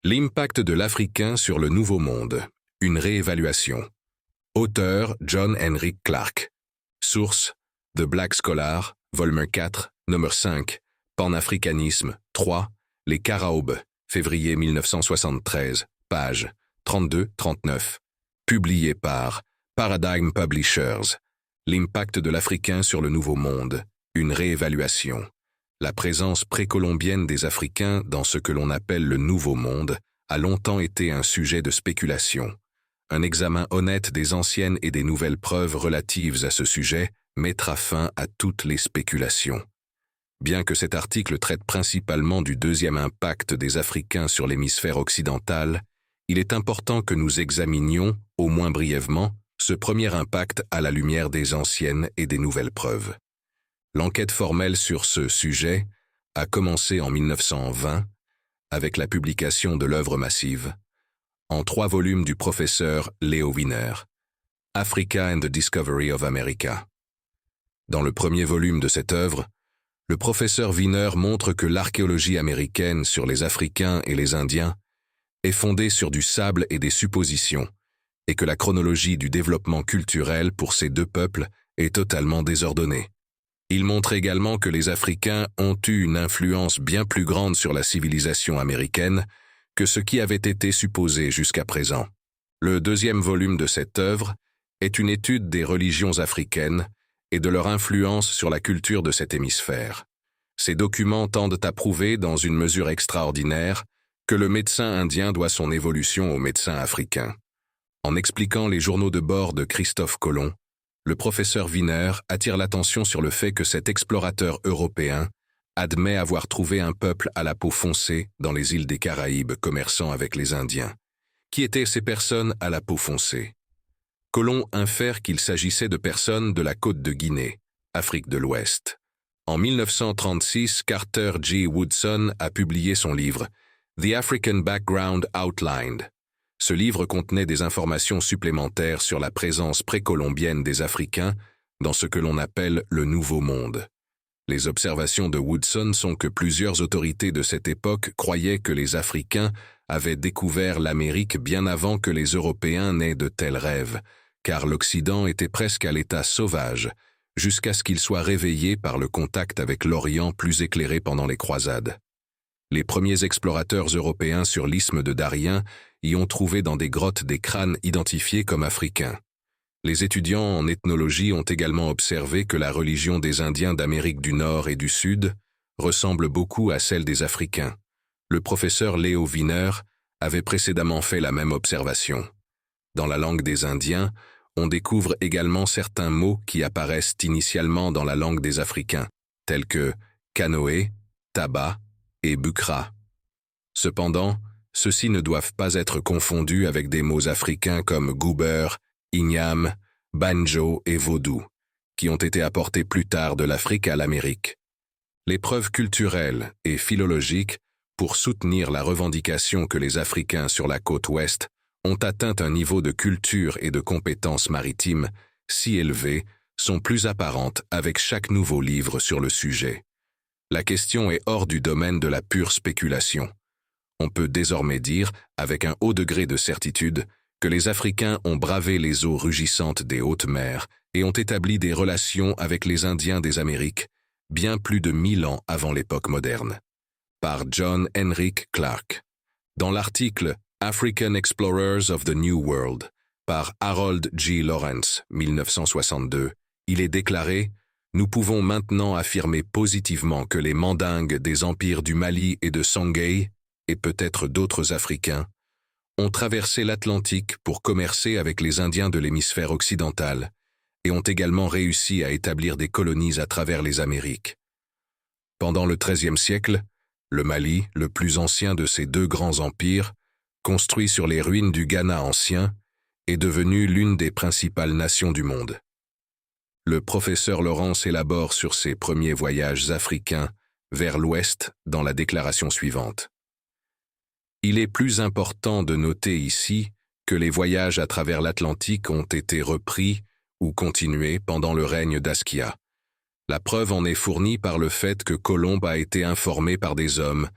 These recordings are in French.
L'impact de l'Africain sur le Nouveau Monde. Une réévaluation. Auteur John Henrik Clarke. Source The Black Scholar, volume 4, numéro 5. Panafricanisme 3. Les Caraïbes, février 1973, page 32-39. Publié par Paradigm Publishers. L'impact de l'Africain sur le Nouveau Monde. Une réévaluation. La présence précolombienne des Africains dans ce que l'on appelle le Nouveau Monde a longtemps été un sujet de spéculation. Un examen honnête des anciennes et des nouvelles preuves relatives à ce sujet mettra fin à toutes les spéculations. Bien que cet article traite principalement du deuxième impact des Africains sur l'hémisphère occidental, il est important que nous examinions, au moins brièvement, ce premier impact à la lumière des anciennes et des nouvelles preuves. L'enquête formelle sur ce sujet a commencé en 1920 avec la publication de l'œuvre massive, en 3 volumes du professeur Leo Wiener, Africa and the Discovery of America. Dans le premier volume de cette œuvre, le professeur Wiener montre que l'archéologie américaine sur les Africains et les Indiens est fondée sur du sable et des suppositions, et que la chronologie du développement culturel pour ces deux peuples est totalement désordonnée. Il montre également que les Africains ont eu une influence bien plus grande sur la civilisation américaine que ce qui avait été supposé jusqu'à présent. Le deuxième volume de cette œuvre est une étude des religions africaines et de leur influence sur la culture de cet hémisphère. Ces documents tendent à prouver, dans une mesure extraordinaire, que le médecin indien doit son évolution au médecin africain. En expliquant les journaux de bord de Christophe Colomb, le professeur Wiener attire l'attention sur le fait que cet explorateur européen admet avoir trouvé un peuple à la peau foncée dans les îles des Caraïbes commerçant avec les Indiens. Qui étaient ces personnes à la peau foncée? Colomb infère qu'il s'agissait de personnes de la côte de Guinée, Afrique de l'Ouest. En 1936, Carter G. Woodson a publié son livre « The African Background Outlined ». Ce livre contenait des informations supplémentaires sur la présence précolombienne des Africains dans ce que l'on appelle le Nouveau Monde. Les observations de Woodson sont que plusieurs autorités de cette époque croyaient que les Africains avaient découvert l'Amérique bien avant que les Européens n'aient de tels rêves, car l'Occident était presque à l'état sauvage, jusqu'à ce qu'il soit réveillé par le contact avec l'Orient plus éclairé pendant les croisades. Les premiers explorateurs européens sur l'isthme de Darien y ont trouvé dans des grottes des crânes identifiés comme africains. Les étudiants en ethnologie ont également observé que la religion des Indiens d'Amérique du Nord et du Sud ressemble beaucoup à celle des Africains. Le professeur Leo Wiener avait précédemment fait la même observation. Dans la langue des Indiens, on découvre également certains mots qui apparaissent initialement dans la langue des Africains, tels que canoë, tabac et bukra. Cependant, ceux-ci ne doivent pas être confondus avec des mots africains comme goober, igname, banjo et vaudou, qui ont été apportés plus tard de l'Afrique à l'Amérique. Les preuves culturelles et philologiques pour soutenir la revendication que les Africains sur la côte ouest ont atteint un niveau de culture et de compétences maritimes si élevé sont plus apparentes avec chaque nouveau livre sur le sujet. La question est hors du domaine de la pure spéculation. On peut désormais dire, avec un haut degré de certitude, que les Africains ont bravé les eaux rugissantes des hautes mers et ont établi des relations avec les Indiens des Amériques, bien plus de 1000 ans avant l'époque moderne. Par John Henrik Clarke. Dans l'article « African Explorers of the New World » par Harold G. Lawrence, 1962, il est déclaré « Nous pouvons maintenant affirmer positivement que les Mandingues des empires du Mali et de Songhay, et peut-être d'autres Africains, ont traversé l'Atlantique pour commercer avec les Indiens de l'hémisphère occidental et ont également réussi à établir des colonies à travers les Amériques. Pendant le XIIIe siècle, le Mali, le plus ancien de ces deux grands empires, construit sur les ruines du Ghana ancien, est devenu l'une des principales nations du monde. Le professeur Lawrence élabore sur ses premiers voyages africains vers l'ouest dans la déclaration suivante. Il est plus important de noter ici que les voyages à travers l'Atlantique ont été repris ou continués pendant le règne d'Askia. La preuve en est fournie par le fait que Colomb a été informé par des hommes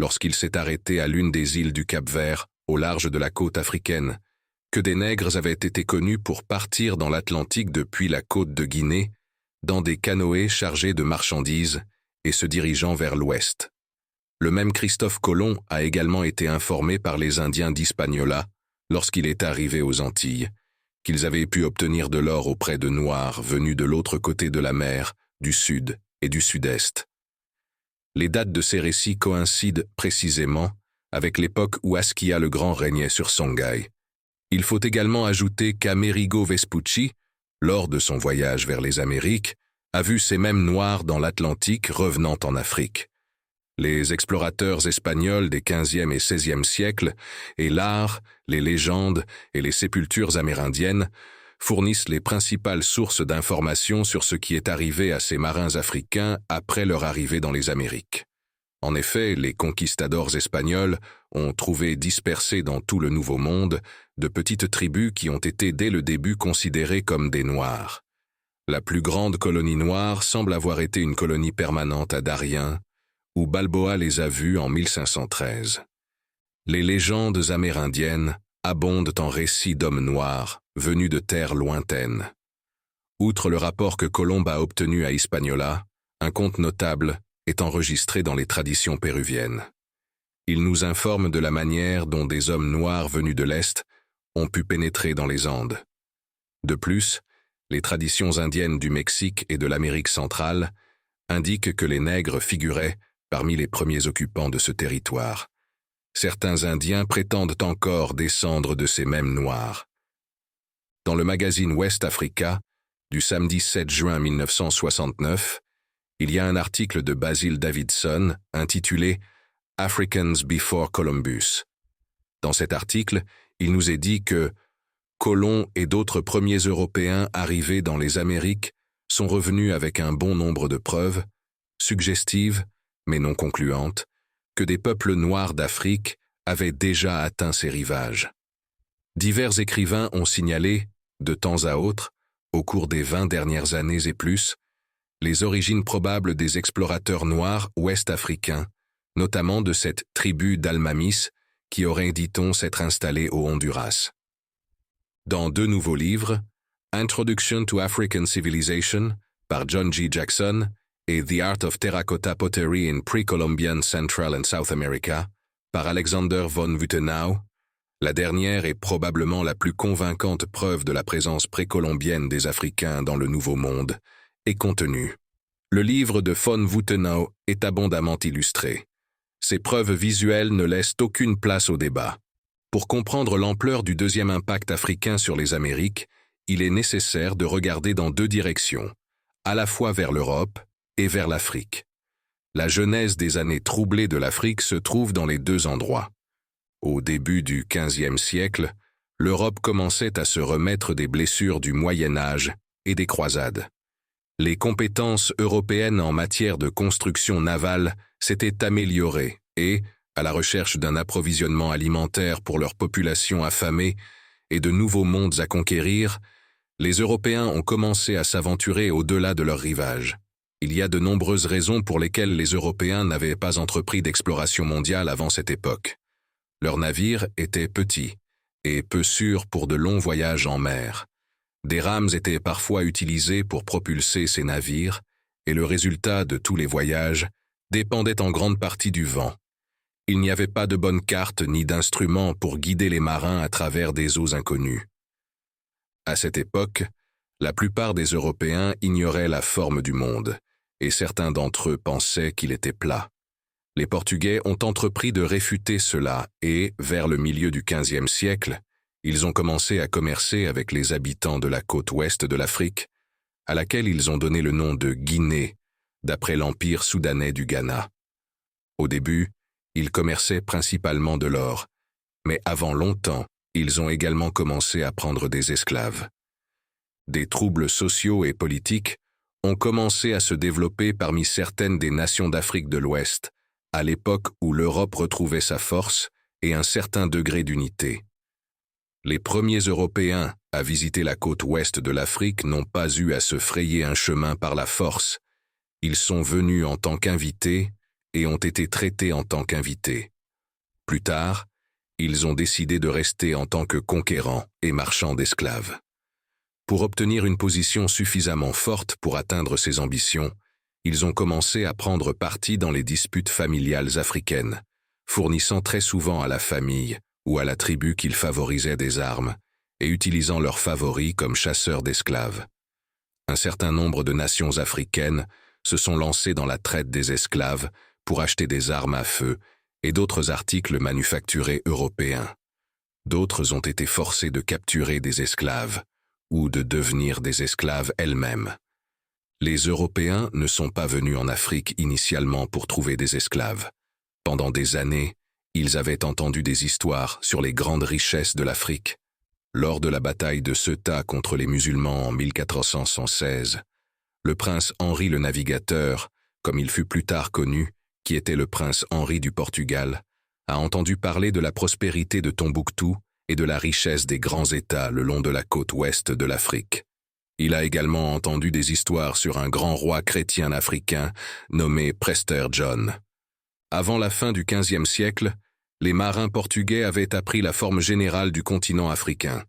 lorsqu'il s'est arrêté à l'une des îles du Cap-Vert, au large de la côte africaine, que des nègres avaient été connus pour partir dans l'Atlantique depuis la côte de Guinée, dans des canoës chargés de marchandises et se dirigeant vers l'ouest. Le même Christophe Colomb a également été informé par les Indiens d'Hispaniola, lorsqu'il est arrivé aux Antilles, qu'ils avaient pu obtenir de l'or auprès de Noirs venus de l'autre côté de la mer, du sud et du sud-est. Les dates de ces récits coïncident précisément avec l'époque où Askia le Grand régnait sur Songhai. Il faut également ajouter qu'Amerigo Vespucci, lors de son voyage vers les Amériques, a vu ces mêmes Noirs dans l'Atlantique revenant en Afrique. Les explorateurs espagnols des XVe et XVIe siècles et l'art, les légendes et les sépultures amérindiennes fournissent les principales sources d'informations sur ce qui est arrivé à ces marins africains après leur arrivée dans les Amériques. En effet, les conquistadors espagnols ont trouvé dispersées dans tout le Nouveau Monde de petites tribus qui ont été dès le début considérées comme des Noirs. La plus grande colonie noire semble avoir été une colonie permanente à Darien, où Balboa les a vus en 1513. Les légendes amérindiennes abondent en récits d'hommes noirs venus de terres lointaines. Outre le rapport que Colomb a obtenu à Hispaniola, un conte notable est enregistré dans les traditions péruviennes. Il nous informe de la manière dont des hommes noirs venus de l'Est ont pu pénétrer dans les Andes. De plus, les traditions indiennes du Mexique et de l'Amérique centrale indiquent que les nègres figuraient parmi les premiers occupants de ce territoire. Certains Indiens prétendent encore descendre de ces mêmes Noirs. Dans le magazine West Africa, du samedi 7 juin 1969, il y a un article de Basil Davidson intitulé « Africans Before Columbus ». Dans cet article, il nous est dit que Colomb et d'autres premiers Européens arrivés dans les Amériques sont revenus avec un bon nombre de preuves, suggestives, mais non concluantes, que des peuples noirs d'Afrique avaient déjà atteint ces rivages. Divers écrivains ont signalé, de temps à autre, au cours des 20 dernières années et plus, les origines probables des explorateurs noirs ouest-africains, notamment de cette tribu d'Almamis qui aurait, dit-on, s'être installée au Honduras. Dans deux nouveaux livres, Introduction to African Civilization par John G. Jackson et The Art of Terracotta Pottery in Pre-Columbian Central and South America par Alexander von Wuthenau, la dernière est probablement la plus convaincante preuve de la présence précolombienne des Africains dans le Nouveau Monde, est contenue. Le livre de von Wuthenau est abondamment illustré. Ces preuves visuelles ne laissent aucune place au débat. Pour comprendre l'ampleur du deuxième impact africain sur les Amériques, il est nécessaire de regarder dans deux directions, à la fois vers l'Europe et vers l'Afrique. La genèse des années troublées de l'Afrique se trouve dans les deux endroits. Au début du XVe siècle, l'Europe commençait à se remettre des blessures du Moyen Âge et des croisades. Les compétences européennes en matière de construction navale s'étaient améliorées et, à la recherche d'un approvisionnement alimentaire pour leur population affamée et de nouveaux mondes à conquérir, les Européens ont commencé à s'aventurer au-delà de leurs rivages. Il y a de nombreuses raisons pour lesquelles les Européens n'avaient pas entrepris d'exploration mondiale avant cette époque. Leurs navires étaient petits et peu sûrs pour de longs voyages en mer. Des rames étaient parfois utilisées pour propulser ces navires, et le résultat de tous les voyages dépendait en grande partie du vent. Il n'y avait pas de bonnes cartes ni d'instruments pour guider les marins à travers des eaux inconnues. À cette époque, la plupart des Européens ignoraient la forme du monde, et certains d'entre eux pensaient qu'il était plat. Les Portugais ont entrepris de réfuter cela et, vers le milieu du XVe siècle, ils ont commencé à commercer avec les habitants de la côte ouest de l'Afrique, à laquelle ils ont donné le nom de Guinée, d'après l'empire soudanais du Ghana. Au début, ils commerçaient principalement de l'or, mais avant longtemps, ils ont également commencé à prendre des esclaves. Des troubles sociaux et politiques ont commencé à se développer parmi certaines des nations d'Afrique de l'Ouest, à l'époque où l'Europe retrouvait sa force et un certain degré d'unité. Les premiers Européens à visiter la côte ouest de l'Afrique n'ont pas eu à se frayer un chemin par la force. Ils sont venus en tant qu'invités et ont été traités en tant qu'invités. Plus tard, ils ont décidé de rester en tant que conquérants et marchands d'esclaves. Pour obtenir une position suffisamment forte pour atteindre ces ambitions, ils ont commencé à prendre parti dans les disputes familiales africaines, fournissant très souvent à la famille ou à la tribu qu'ils favorisaient des armes et utilisant leurs favoris comme chasseurs d'esclaves. Un certain nombre de nations africaines se sont lancées dans la traite des esclaves pour acheter des armes à feu et d'autres articles manufacturés européens. D'autres ont été forcés de capturer des esclaves ou de devenir des esclaves elles-mêmes. Les Européens ne sont pas venus en Afrique initialement pour trouver des esclaves. Pendant des années, ils avaient entendu des histoires sur les grandes richesses de l'Afrique. Lors de la bataille de Ceuta contre les musulmans en 1416, le prince Henri le Navigateur, comme il fut plus tard connu, qui était le prince Henri du Portugal, a entendu parler de la prospérité de Tombouctou et de la richesse des grands États le long de la côte ouest de l'Afrique. Il a également entendu des histoires sur un grand roi chrétien africain nommé Prester John. Avant la fin du XVe siècle, les marins portugais avaient appris la forme générale du continent africain.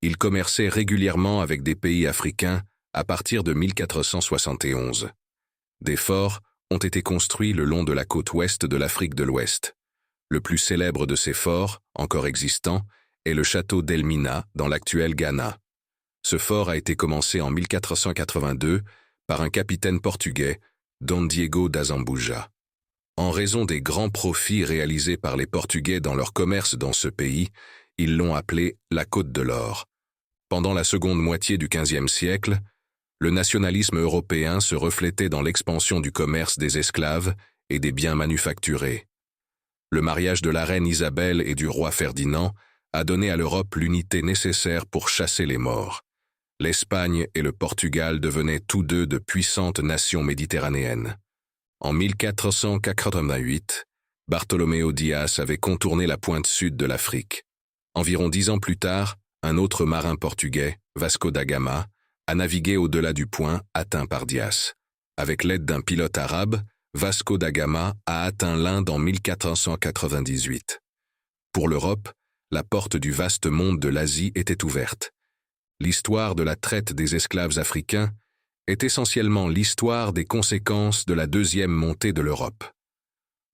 Ils commerçaient régulièrement avec des pays africains à partir de 1471. Des forts ont été construits le long de la côte ouest de l'Afrique de l'Ouest. Le plus célèbre de ces forts, encore existant, est le château d'Elmina dans l'actuel Ghana. Ce fort a été commencé en 1482 par un capitaine portugais, Don Diego d'Azambuja. En raison des grands profits réalisés par les Portugais dans leur commerce dans ce pays, ils l'ont appelé la Côte de l'Or. Pendant la seconde moitié du XVe siècle, le nationalisme européen se reflétait dans l'expansion du commerce des esclaves et des biens manufacturés. Le mariage de la reine Isabelle et du roi Ferdinand a donné à l'Europe l'unité nécessaire pour chasser les morts. L'Espagne et le Portugal devenaient tous deux de puissantes nations méditerranéennes. En 1488, Bartolomeo Dias avait contourné la pointe sud de l'Afrique. Environ 10 ans plus tard, un autre marin portugais, Vasco da Gama, a navigué au-delà du point atteint par Dias. Avec l'aide d'un pilote arabe, Vasco da Gama a atteint l'Inde en 1498. Pour l'Europe, la porte du vaste monde de l'Asie était ouverte. L'histoire de la traite des esclaves africains est essentiellement l'histoire des conséquences de la deuxième montée de l'Europe.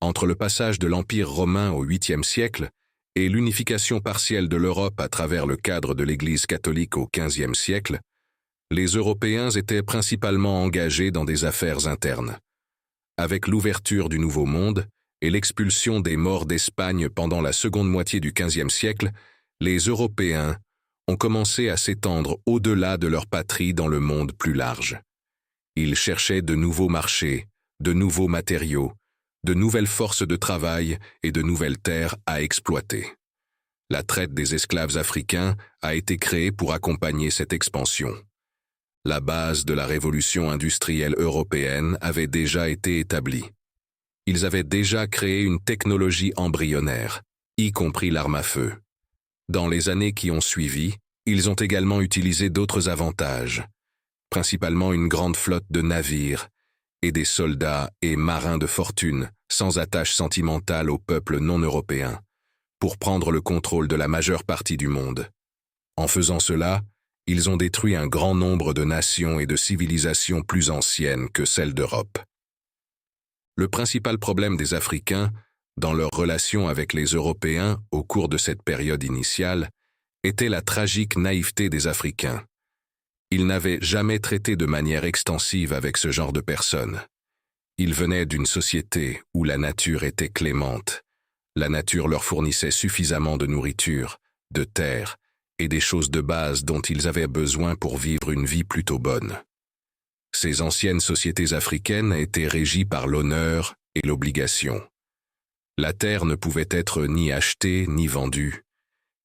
Entre le passage de l'Empire romain au 8e siècle et l'unification partielle de l'Europe à travers le cadre de l'Église catholique au 15e siècle, les Européens étaient principalement engagés dans des affaires internes. Avec l'ouverture du Nouveau Monde et l'expulsion des Maures d'Espagne pendant la seconde moitié du 15e siècle, les Européens ont commencé à s'étendre au-delà de leur patrie dans le monde plus large. Ils cherchaient de nouveaux marchés, de nouveaux matériaux, de nouvelles forces de travail et de nouvelles terres à exploiter. La traite des esclaves africains a été créée pour accompagner cette expansion. La base de la révolution industrielle européenne avait déjà été établie. Ils avaient déjà créé une technologie embryonnaire, y compris l'arme à feu. Dans les années qui ont suivi, ils ont également utilisé d'autres avantages, principalement une grande flotte de navires et des soldats et marins de fortune sans attache sentimentale aux peuples non européens, pour prendre le contrôle de la majeure partie du monde. En faisant cela, ils ont détruit un grand nombre de nations et de civilisations plus anciennes que celles d'Europe. Le principal problème des Africains, dans leur relation avec les Européens au cours de cette période initiale, était la tragique naïveté des Africains. Ils n'avaient jamais traité de manière extensive avec ce genre de personnes. Ils venaient d'une société où la nature était clémente. La nature leur fournissait suffisamment de nourriture, de terre et des choses de base dont ils avaient besoin pour vivre une vie plutôt bonne. Ces anciennes sociétés africaines étaient régies par l'honneur et l'obligation. La terre ne pouvait être ni achetée ni vendue.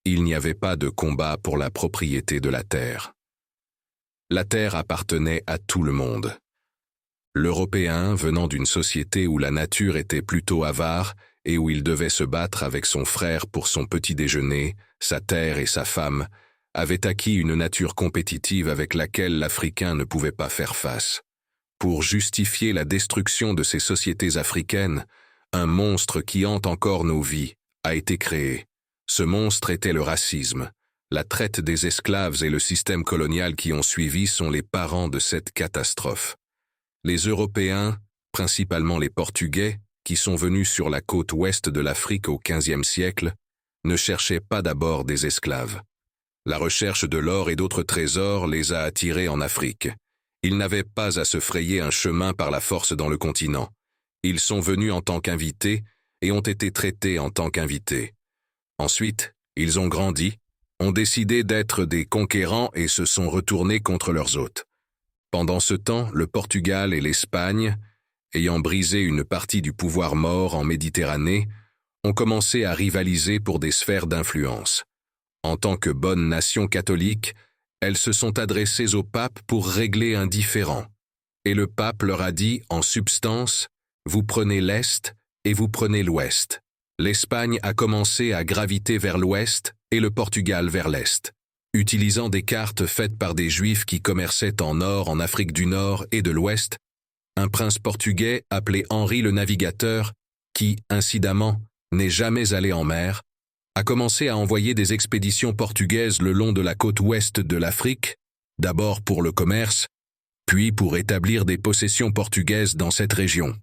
Il n'y avait pas de combat pour la propriété de la terre. La terre appartenait à tout le monde. L'Européen, venant d'une société où la nature était plutôt avare et où il devait se battre avec son frère pour son petit déjeuner, sa terre et sa femme, avait acquis une nature compétitive avec laquelle l'Africain ne pouvait pas faire face. Pour justifier la destruction de ces sociétés africaines, un monstre qui hante encore nos vies a été créé. Ce monstre était le racisme. La traite des esclaves et le système colonial qui ont suivi sont les parents de cette catastrophe. Les Européens, principalement les Portugais, qui sont venus sur la côte ouest de l'Afrique au XVe siècle, ne cherchaient pas d'abord des esclaves. La recherche de l'or et d'autres trésors les a attirés en Afrique. Ils n'avaient pas à se frayer un chemin par la force dans le continent. Ils sont venus en tant qu'invités et ont été traités en tant qu'invités. Ensuite, ils ont grandi, ont décidé d'être des conquérants et se sont retournés contre leurs hôtes. Pendant ce temps, le Portugal et l'Espagne, ayant brisé une partie du pouvoir maure en Méditerranée, ont commencé à rivaliser pour des sphères d'influence. En tant que bonnes nations catholiques, elles se sont adressées au pape pour régler un différend. Et le pape leur a dit, en substance, « Vous prenez l'Est et vous prenez l'Ouest ». L'Espagne a commencé à graviter vers l'Ouest et le Portugal vers l'Est, utilisant des cartes faites par des Juifs qui commerçaient en or en Afrique du Nord et de l'Ouest. Un prince portugais appelé Henri le Navigateur, qui, incidemment, n'est jamais allé en mer, a commencé à envoyer des expéditions portugaises le long de la côte ouest de l'Afrique, d'abord pour le commerce, puis pour établir des possessions portugaises dans cette région.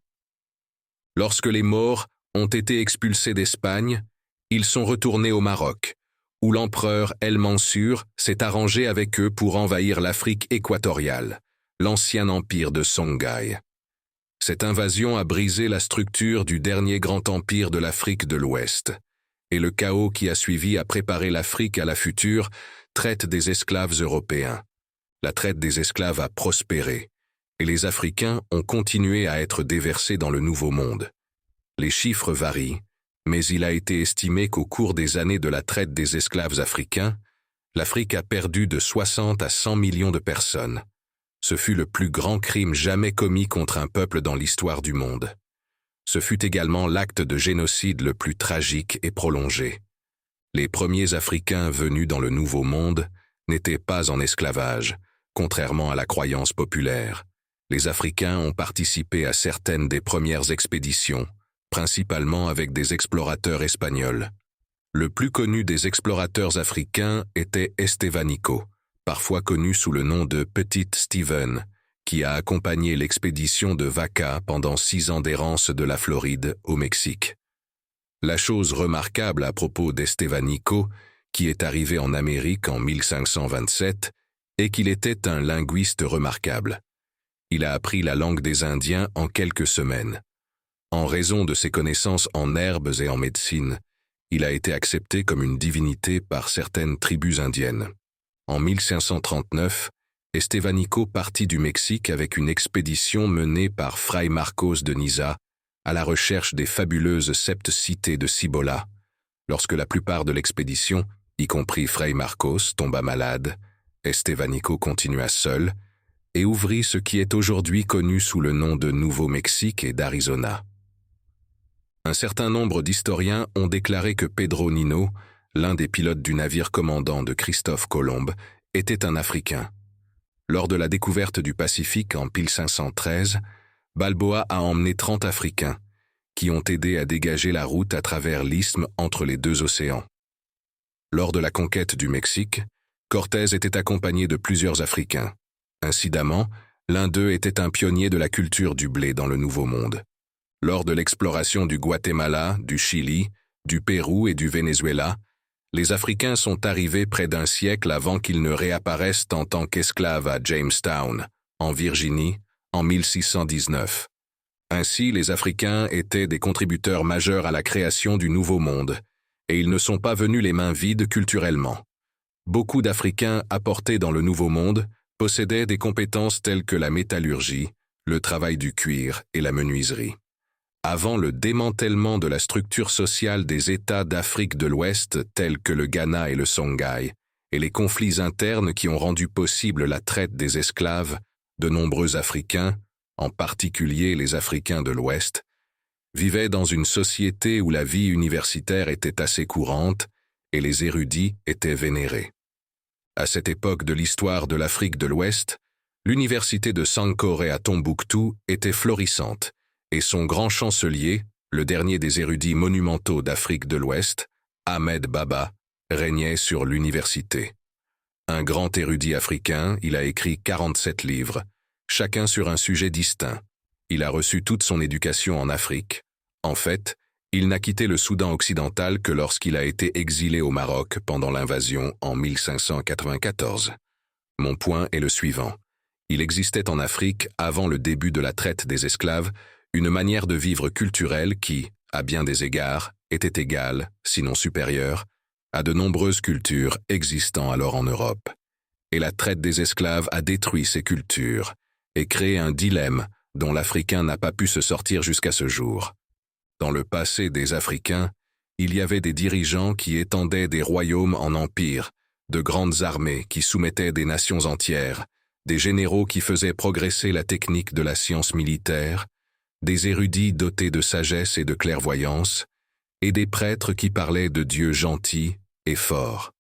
Lorsque les Maures ont été expulsés d'Espagne, ils sont retournés au Maroc, où l'empereur El Mansur s'est arrangé avec eux pour envahir l'Afrique équatoriale, l'ancien empire de Songhai. Cette invasion a brisé la structure du dernier grand empire de l'Afrique de l'Ouest, et le chaos qui a suivi a préparé l'Afrique à la future traite des esclaves européens. La traite des esclaves a prospéré, et les Africains ont continué à être déversés dans le Nouveau Monde. Les chiffres varient, mais il a été estimé qu'au cours des années de la traite des esclaves africains, l'Afrique a perdu de 60 à 100 millions de personnes. Ce fut le plus grand crime jamais commis contre un peuple dans l'histoire du monde. Ce fut également l'acte de génocide le plus tragique et prolongé. Les premiers Africains venus dans le Nouveau Monde n'étaient pas en esclavage, contrairement à la croyance populaire. Les Africains ont participé à certaines des premières expéditions, principalement avec des explorateurs espagnols. Le plus connu des explorateurs africains était Estevanico, parfois connu sous le nom de Petit Steven, qui a accompagné l'expédition de Vaca pendant 6 ans d'errance de la Floride au Mexique. La chose remarquable à propos d'Estevanico, qui est arrivé en Amérique en 1527, est qu'il était un linguiste remarquable. Il a appris la langue des Indiens en quelques semaines. En raison de ses connaissances en herbes et en médecine, il a été accepté comme une divinité par certaines tribus indiennes. En 1539, Estevanico partit du Mexique avec une expédition menée par Fray Marcos de Niza à la recherche des fabuleuses sept cités de Cibola. Lorsque la plupart de l'expédition, y compris Fray Marcos, tomba malade, Estevanico continua seul et ouvrit ce qui est aujourd'hui connu sous le nom de Nouveau-Mexique et d'Arizona. Un certain nombre d'historiens ont déclaré que Pedro Nino, l'un des pilotes du navire commandant de Christophe Colomb, était un Africain. Lors de la découverte du Pacifique en 1513, Balboa a emmené 30 Africains, qui ont aidé à dégager la route à travers l'isthme entre les deux océans. Lors de la conquête du Mexique, Cortés était accompagné de plusieurs Africains. Incidemment, l'un d'eux était un pionnier de la culture du blé dans le Nouveau Monde. Lors de l'exploration du Guatemala, du Chili, du Pérou et du Venezuela, les Africains sont arrivés près d'un siècle avant qu'ils ne réapparaissent en tant qu'esclaves à Jamestown, en Virginie, en 1619. Ainsi, les Africains étaient des contributeurs majeurs à la création du Nouveau Monde, et ils ne sont pas venus les mains vides culturellement. Beaucoup d'Africains apportés dans le Nouveau Monde possédaient des compétences telles que la métallurgie, le travail du cuir et la menuiserie. Avant le démantèlement de la structure sociale des États d'Afrique de l'Ouest tels que le Ghana et le Songhai, et les conflits internes qui ont rendu possible la traite des esclaves, de nombreux Africains, en particulier les Africains de l'Ouest, vivaient dans une société où la vie universitaire était assez courante et les érudits étaient vénérés. À cette époque de l'histoire de l'Afrique de l'Ouest, L'université de Sankore à Tombouctou était florissante, et son grand chancelier, le dernier des érudits monumentaux d'Afrique de l'Ouest, Ahmed Baba, régnait sur l'université. Un grand érudit africain, il a écrit 47 livres, chacun sur un sujet distinct. Il a reçu toute son éducation en Afrique. En fait, il n'a quitté le Soudan occidental que lorsqu'il a été exilé au Maroc pendant l'invasion en 1594. Mon point est le suivant. Il existait en Afrique, avant le début de la traite des esclaves, une manière de vivre culturelle qui, à bien des égards, était égale, sinon supérieure, à de nombreuses cultures existant alors en Europe. Et la traite des esclaves a détruit ces cultures et créé un dilemme dont l'Africain n'a pas pu se sortir jusqu'à ce jour. Dans le passé des Africains, il y avait des dirigeants qui étendaient des royaumes en empires, de grandes armées qui soumettaient des nations entières, des généraux qui faisaient progresser la technique de la science militaire, des érudits dotés de sagesse et de clairvoyance, et des prêtres qui parlaient de Dieu gentils et forts.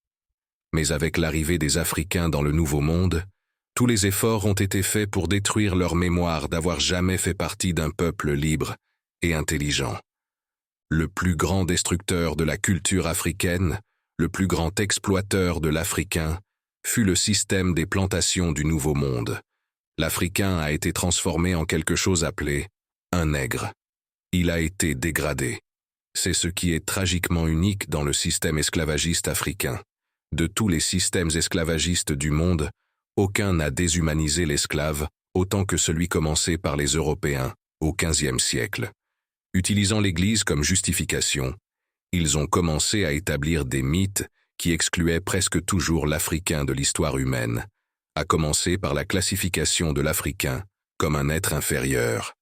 Mais avec l'arrivée des Africains dans le Nouveau Monde, tous les efforts ont été faits pour détruire leur mémoire d'avoir jamais fait partie d'un peuple libre et intelligent. Le plus grand destructeur de la culture africaine, le plus grand exploiteur de l'Africain, fut le système des plantations du Nouveau Monde. L'Africain a été transformé en quelque chose appelé un nègre. Il a été dégradé. C'est ce qui est tragiquement unique dans le système esclavagiste africain. De tous les systèmes esclavagistes du monde, aucun n'a déshumanisé l'esclave autant que celui commencé par les Européens au XVe siècle. Utilisant l'Église comme justification, ils ont commencé à établir des mythes qui excluaient presque toujours l'Africain de l'histoire humaine, à commencer par la classification de l'Africain comme un être inférieur.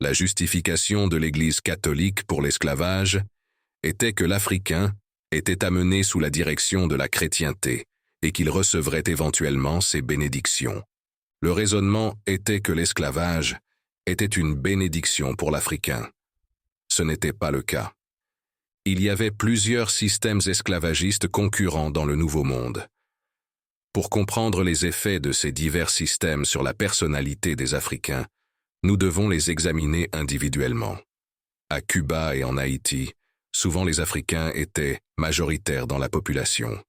La justification de l'Église catholique pour l'esclavage était que l'Africain était amené sous la direction de la chrétienté et qu'il recevrait éventuellement ses bénédictions. Le raisonnement était que l'esclavage était une bénédiction pour l'Africain. Ce n'était pas le cas. Il y avait plusieurs systèmes esclavagistes concurrents dans le Nouveau Monde. Pour comprendre les effets de ces divers systèmes sur la personnalité des Africains, nous devons les examiner individuellement. À Cuba et en Haïti, souvent les Africains étaient majoritaires dans la population.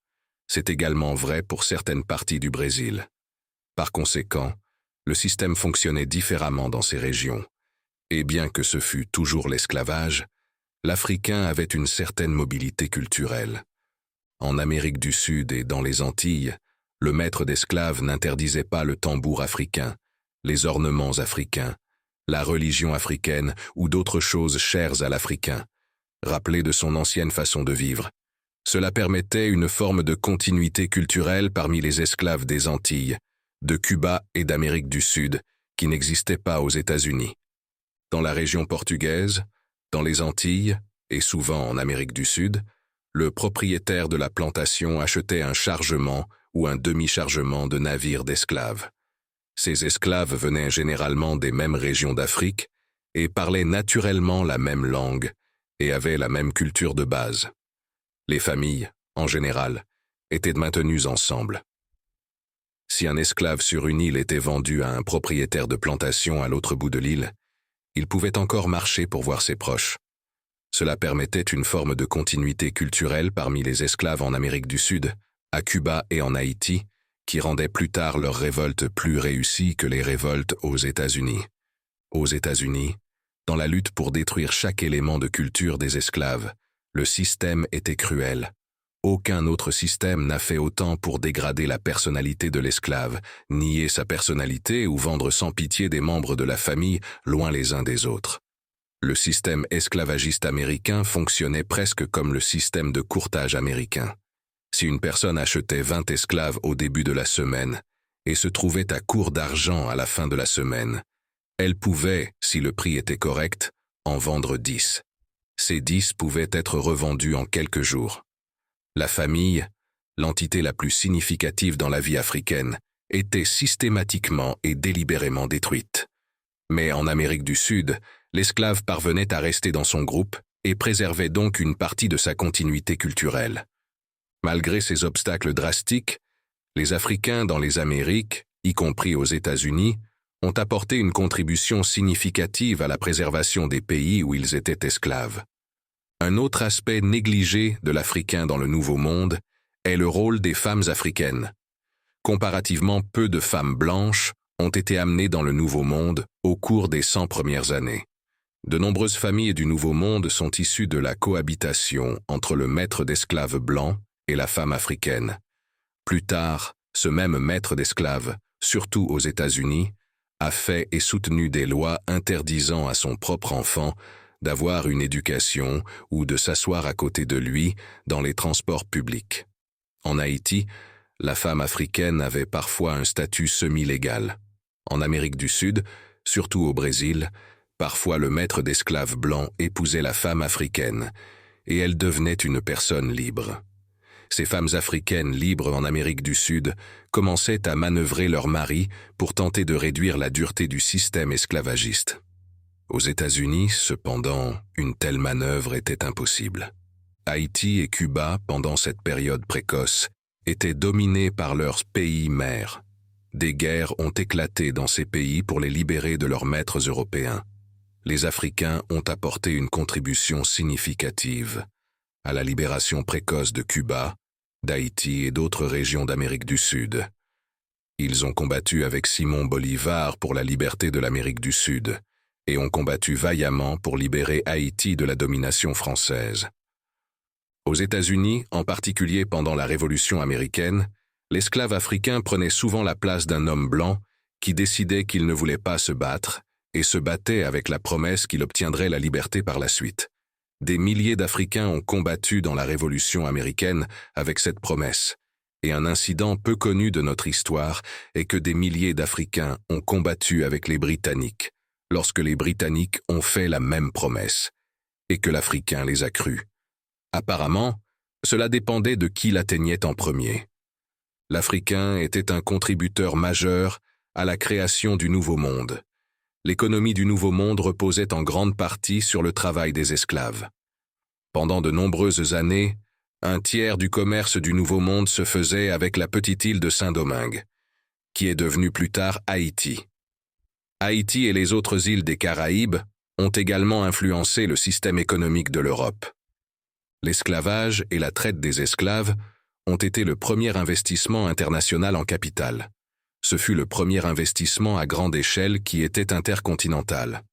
C'est également vrai pour certaines parties du Brésil. Par conséquent, le système fonctionnait différemment dans ces régions. Et bien que ce fût toujours l'esclavage, l'Africain avait une certaine mobilité culturelle. En Amérique du Sud et dans les Antilles, le maître d'esclaves n'interdisait pas le tambour africain, les ornements africains, la religion africaine ou d'autres choses chères à l'Africain, rappelées de son ancienne façon de vivre. Cela permettait une forme de continuité culturelle parmi les esclaves des Antilles, de Cuba et d'Amérique du Sud, qui n'existait pas aux États-Unis. Dans la région portugaise, dans les Antilles, et souvent en Amérique du Sud, le propriétaire de la plantation achetait un chargement ou un demi-chargement de navires d'esclaves. Ces esclaves venaient généralement des mêmes régions d'Afrique et parlaient naturellement la même langue et avaient la même culture de base. Les familles, en général, étaient maintenues ensemble. Si un esclave sur une île était vendu à un propriétaire de plantation à l'autre bout de l'île, il pouvait encore marcher pour voir ses proches. Cela permettait une forme de continuité culturelle parmi les esclaves en Amérique du Sud, à Cuba et en Haïti, qui rendait plus tard leur révolte plus réussie que les révoltes aux États-Unis. Aux États-Unis, dans la lutte pour détruire chaque élément de culture des esclaves, le système était cruel. Aucun autre système n'a fait autant pour dégrader la personnalité de l'esclave, nier sa personnalité ou vendre sans pitié des membres de la famille loin les uns des autres. Le système esclavagiste américain fonctionnait presque comme le système de courtage américain. Si une personne achetait 20 esclaves au début de la semaine et se trouvait à court d'argent à la fin de la semaine, elle pouvait, si le prix était correct, en vendre 10. Ces 10 pouvaient être revendus en quelques jours. La famille, l'entité la plus significative dans la vie africaine, était systématiquement et délibérément détruite. Mais en Amérique du Sud, l'esclave parvenait à rester dans son groupe et préservait donc une partie de sa continuité culturelle. Malgré ces obstacles drastiques, les Africains dans les Amériques, y compris aux États-Unis, ont apporté une contribution significative à la préservation des pays où ils étaient esclaves. Un autre aspect négligé de l'Africain dans le Nouveau Monde est le rôle des femmes africaines. Comparativement peu de femmes blanches ont été amenées dans le Nouveau Monde au cours des 100 premières années. De nombreuses familles du Nouveau Monde sont issues de la cohabitation entre le maître d'esclaves blanc et la femme africaine. Plus tard, ce même maître d'esclaves, surtout aux États-Unis, a fait et soutenu des lois interdisant à son propre enfant d'avoir une éducation ou de s'asseoir à côté de lui dans les transports publics. En Haïti, la femme africaine avait parfois un statut semi-légal. En Amérique du Sud, surtout au Brésil, parfois le maître d'esclaves blanc épousait la femme africaine, et elle devenait une personne libre. Ces femmes africaines libres en Amérique du Sud commençaient à manœuvrer leurs maris pour tenter de réduire la dureté du système esclavagiste. Aux États-Unis, cependant, une telle manœuvre était impossible. Haïti et Cuba, pendant cette période précoce, étaient dominés par leurs pays mères. Des guerres ont éclaté dans ces pays pour les libérer de leurs maîtres européens. Les Africains ont apporté une contribution significative à la libération précoce de Cuba, d'Haïti et d'autres régions d'Amérique du Sud. Ils ont combattu avec Simon Bolivar pour la liberté de l'Amérique du Sud et ont combattu vaillamment pour libérer Haïti de la domination française. Aux États-Unis, en particulier pendant la Révolution américaine, l'esclave africain prenait souvent la place d'un homme blanc qui décidait qu'il ne voulait pas se battre et se battait avec la promesse qu'il obtiendrait la liberté par la suite. Des milliers d'Africains ont combattu dans la Révolution américaine avec cette promesse, et un incident peu connu de notre histoire est que des milliers d'Africains ont combattu avec les Britanniques, lorsque les Britanniques ont fait la même promesse, et que l'Africain les a crus. Apparemment, cela dépendait de qui l'atteignait en premier. L'Africain était un contributeur majeur à la création du Nouveau Monde. L'économie du Nouveau Monde reposait en grande partie sur le travail des esclaves. Pendant de nombreuses années, un tiers du commerce du Nouveau Monde se faisait avec la petite île de Saint-Domingue, qui est devenue plus tard Haïti. Haïti et les autres îles des Caraïbes ont également influencé le système économique de l'Europe. L'esclavage et la traite des esclaves ont été le premier investissement international en capital. Ce fut le premier investissement à grande échelle qui était intercontinental.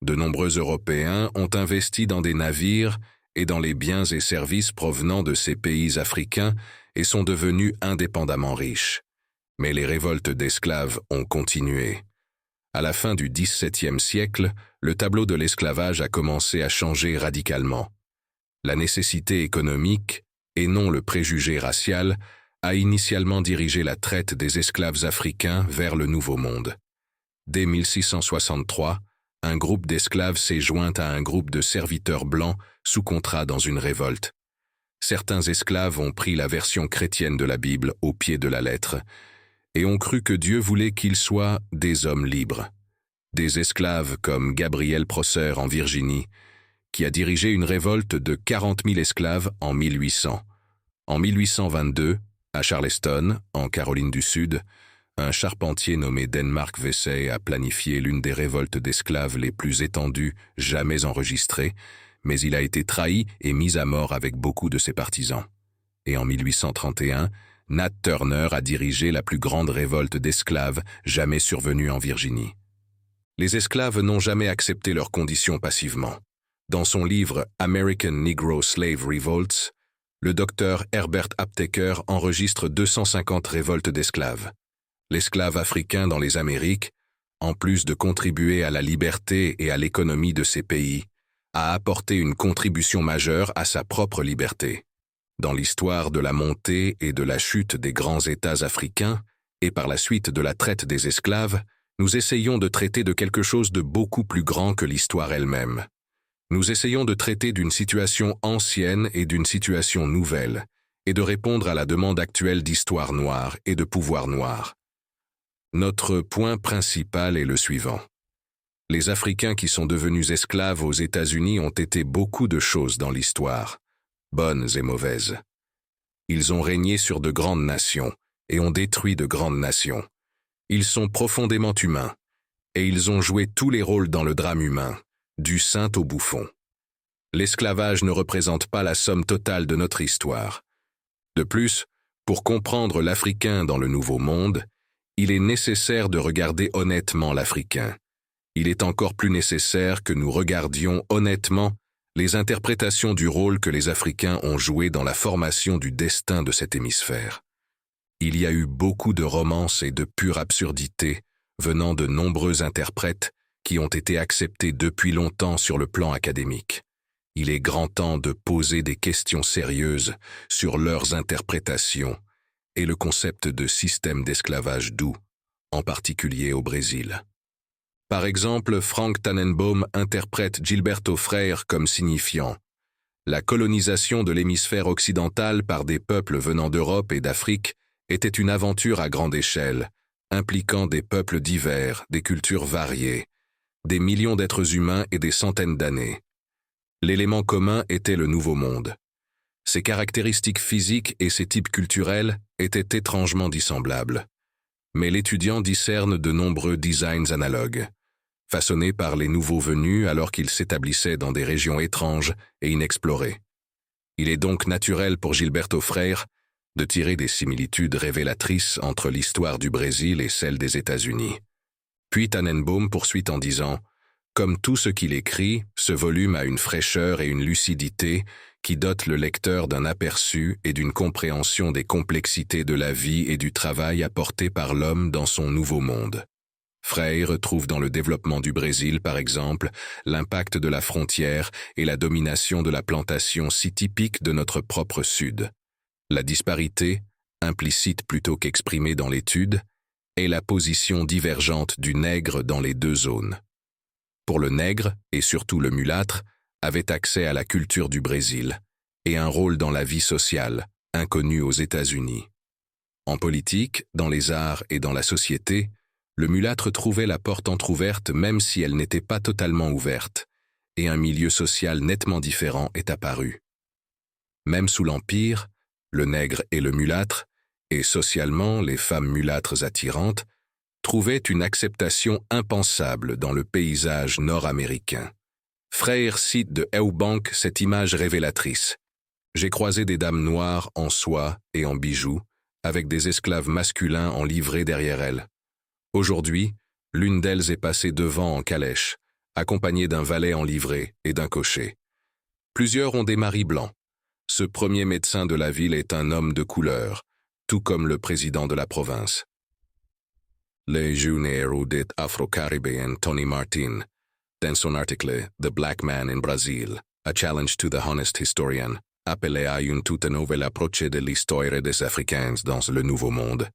De nombreux Européens ont investi dans des navires et dans les biens et services provenant de ces pays africains et sont devenus indépendamment riches. Mais les révoltes d'esclaves ont continué. À la fin du XVIIe siècle, le tableau de l'esclavage a commencé à changer radicalement. La nécessité économique, et non le préjugé racial, a initialement dirigé la traite des esclaves africains vers le Nouveau Monde. Dès 1663, un groupe d'esclaves s'est joint à un groupe de serviteurs blancs sous contrat dans une révolte. Certains esclaves ont pris la version chrétienne de la Bible au pied de la lettre et ont cru que Dieu voulait qu'ils soient des hommes libres. Des esclaves comme Gabriel Prosser en Virginie, qui a dirigé une révolte de 40 000 esclaves en 1800. En 1822, à Charleston, en Caroline du Sud, un charpentier nommé Denmark Vesey a planifié l'une des révoltes d'esclaves les plus étendues jamais enregistrées, mais il a été trahi et mis à mort avec beaucoup de ses partisans. Et en 1831, Nat Turner a dirigé la plus grande révolte d'esclaves jamais survenue en Virginie. Les esclaves n'ont jamais accepté leurs conditions passivement. Dans son livre American Negro Slave Revolts, le docteur Herbert Aptheker enregistre 250 révoltes d'esclaves. L'esclave africain dans les Amériques, en plus de contribuer à la liberté et à l'économie de ces pays, a apporté une contribution majeure à sa propre liberté. Dans l'histoire de la montée et de la chute des grands États africains, et par la suite de la traite des esclaves, nous essayons de traiter de quelque chose de beaucoup plus grand que l'histoire elle-même. Nous essayons de traiter d'une situation ancienne et d'une situation nouvelle, et de répondre à la demande actuelle d'histoire noire et de pouvoir noir. Notre point principal est le suivant. Les Africains qui sont devenus esclaves aux États-Unis ont été beaucoup de choses dans l'histoire, bonnes et mauvaises. Ils ont régné sur de grandes nations et ont détruit de grandes nations. Ils sont profondément humains, et ils ont joué tous les rôles dans le drame humain, du saint au bouffon. L'esclavage ne représente pas la somme totale de notre histoire. De plus, pour comprendre l'Africain dans le Nouveau Monde, il est nécessaire de regarder honnêtement l'Africain. Il est encore plus nécessaire que nous regardions honnêtement les interprétations du rôle que les Africains ont joué dans la formation du destin de cet hémisphère. Il y a eu beaucoup de romances et de pure absurdité venant de nombreux interprètes qui ont été acceptés depuis longtemps sur le plan académique. Il est grand temps de poser des questions sérieuses sur leurs interprétations et le concept de système d'esclavage doux, en particulier au Brésil. Par exemple, Frank Tannenbaum interprète Gilberto Freyre comme signifiant « La colonisation de l'hémisphère occidental par des peuples venant d'Europe et d'Afrique était une aventure à grande échelle, impliquant des peuples divers, des cultures variées, des millions d'êtres humains et des centaines d'années. L'élément commun était le Nouveau Monde. Ses caractéristiques physiques et ses types culturels étaient étrangement dissemblables. Mais l'étudiant discerne de nombreux designs analogues, façonnés par les nouveaux venus alors qu'ils s'établissaient dans des régions étranges et inexplorées. Il est donc naturel pour Gilberto Freyre de tirer des similitudes révélatrices entre l'histoire du Brésil et celle des États-Unis. Puis Tannenbaum poursuit en disant « Comme tout ce qu'il écrit, ce volume a une fraîcheur et une lucidité qui dotent le lecteur d'un aperçu et d'une compréhension des complexités de la vie et du travail apporté par l'homme dans son nouveau monde. » Freyre trouve dans le développement du Brésil, par exemple, l'impact de la frontière et la domination de la plantation si typique de notre propre Sud. La disparité, implicite plutôt qu'exprimée dans l'étude, est la position divergente du nègre dans les deux zones. Pour le nègre, et surtout le mulâtre, avait accès à la culture du Brésil et un rôle dans la vie sociale, inconnu aux États-Unis. En politique, dans les arts et dans la société, le mulâtre trouvait la porte entr'ouverte même si elle n'était pas totalement ouverte, et un milieu social nettement différent est apparu. Même sous l'Empire, le nègre et le mulâtre, et socialement les femmes mulâtres attirantes, trouvaient une acceptation impensable dans le paysage nord-américain. Freyre cite de Eubank cette image révélatrice. « J'ai croisé des dames noires en soie et en bijoux, avec des esclaves masculins en livrée derrière elles. Aujourd'hui, l'une d'elles est passée devant en calèche, accompagnée d'un valet en livrée et d'un cocher. Plusieurs ont des maris blancs. Ce premier médecin de la ville est un homme de couleur, tout comme le président de la province. » Le jeune érudit afro-caribéen Tony Martin, dans son article « The Black Man in Brazil, a challenge to the honest historian », appelé à une toute nouvelle approche de l'histoire des Africains dans le Nouveau Monde,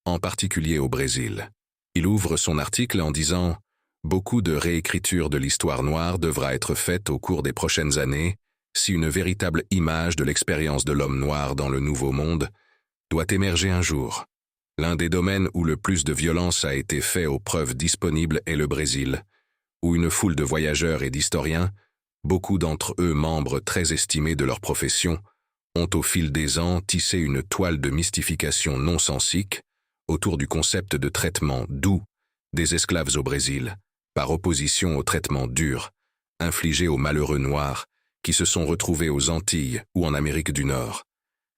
en particulier au Brésil. Il ouvre son article en disant « Beaucoup de réécriture de l'histoire noire devra être faite au cours des prochaines années si une véritable image de l'expérience de l'homme noir dans le Nouveau Monde doit émerger un jour. L'un des domaines où le plus de violence a été fait aux preuves disponibles est le Brésil, où une foule de voyageurs et d'historiens, beaucoup d'entre eux membres très estimés de leur profession, ont au fil des ans tissé une toile de mystification non-sensique autour du concept de traitement doux des esclaves au Brésil, par opposition au traitement dur infligé aux malheureux noirs qui se sont retrouvés aux Antilles ou en Amérique du Nord.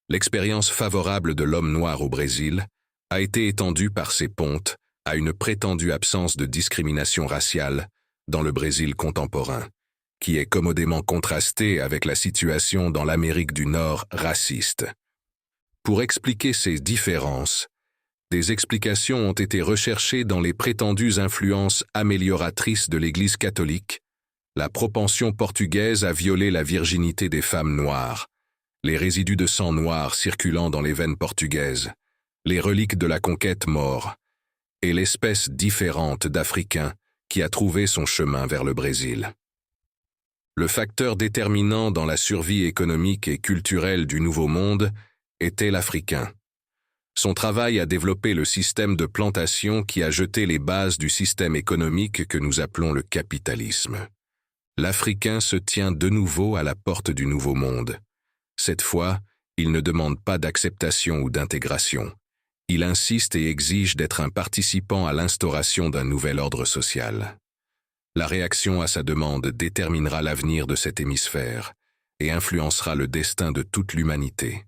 L'expérience favorable de l'homme noir au Brésil a été étendue par ces pontes à une prétendue absence de discrimination raciale dans le Brésil contemporain, qui est commodément contrastée avec la situation dans l'Amérique du Nord raciste. Pour expliquer ces différences, des explications ont été recherchées dans les prétendues influences amélioratrices de l'Église catholique, la propension portugaise à violer la virginité des femmes noires, les résidus de sang noir circulant dans les veines portugaises, les reliques de la conquête mort, et l'espèce différente d'Africains qui a trouvé son chemin vers le Brésil. Le facteur déterminant dans la survie économique et culturelle du Nouveau Monde était l'Africain. Son travail a développé le système de plantation qui a jeté les bases du système économique que nous appelons le capitalisme. L'Africain se tient de nouveau à la porte du Nouveau Monde. Cette fois, il ne demande pas d'acceptation ou d'intégration. Il insiste et exige d'être un participant à l'instauration d'un nouvel ordre social. La réaction à sa demande déterminera l'avenir de cet hémisphère et influencera le destin de toute l'humanité.